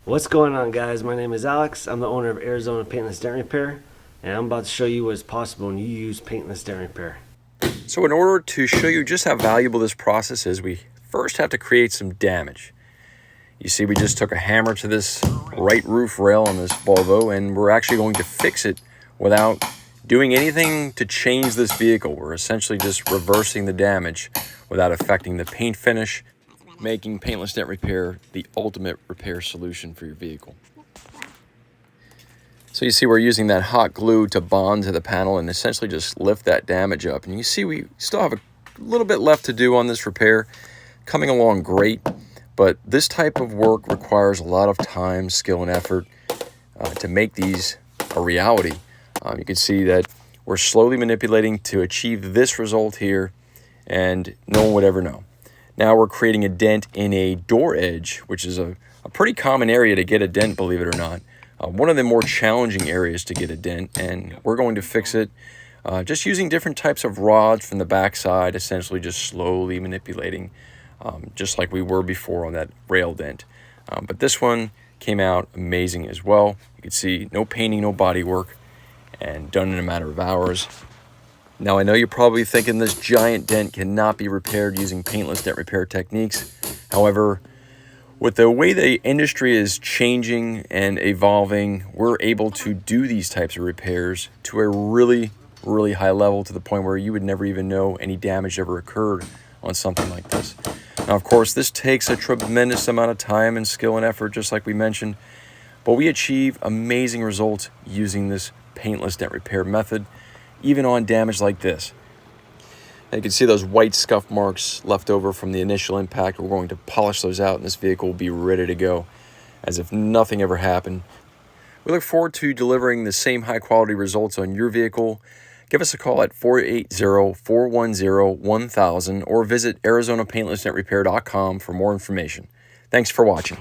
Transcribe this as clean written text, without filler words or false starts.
What's going on, guys? My name is Alex. I'm the owner of Arizona Paintless Dent Repair, and I'm about to show you what's possible when you use Paintless Dent Repair. So in order to show you just how valuable this process is, we first have to create some damage. You see, we just took a hammer to this right roof rail on this Volvo, and we're actually going to fix it without doing anything to change this vehicle. We're essentially just reversing the damage without affecting the paint finish, making Paintless Dent Repair the ultimate repair solution for your vehicle. So you see we're using that hot glue to bond to the panel and essentially just lift that damage up. And you see we still have a little bit left to do on this repair. Coming along great, but this type of work requires a lot of time, skill, and effort to make these a reality. You can see that we're slowly manipulating to achieve this result here, and no one would ever know. Now we're creating a dent in a door edge, which is a pretty common area to get a dent, believe it or not. One of the more challenging areas to get a dent, and we're going to fix it just using different types of rods from the backside, essentially just slowly manipulating, just like we were before on that rail dent. But this one came out amazing as well. You can see no painting, no body work, and done in a matter of hours. Now, I know you're probably thinking this giant dent cannot be repaired using paintless dent repair techniques. However, with the way the industry is changing and evolving, we're able to do these types of repairs to a really, really high level, to the point where you would never even know any damage ever occurred on something like this. Now, of course, this takes a tremendous amount of time and skill and effort, just like we mentioned, but we achieve amazing results using this paintless dent repair method, even on damage like this. And you can see those white scuff marks left over from the initial impact. We're going to polish those out, and this vehicle will be ready to go as if nothing ever happened. We look forward to delivering the same high quality results on your vehicle. Give us a call at 480-410-1000 or visit ArizonaPaintlessDentRepair.com for more information. Thanks for watching.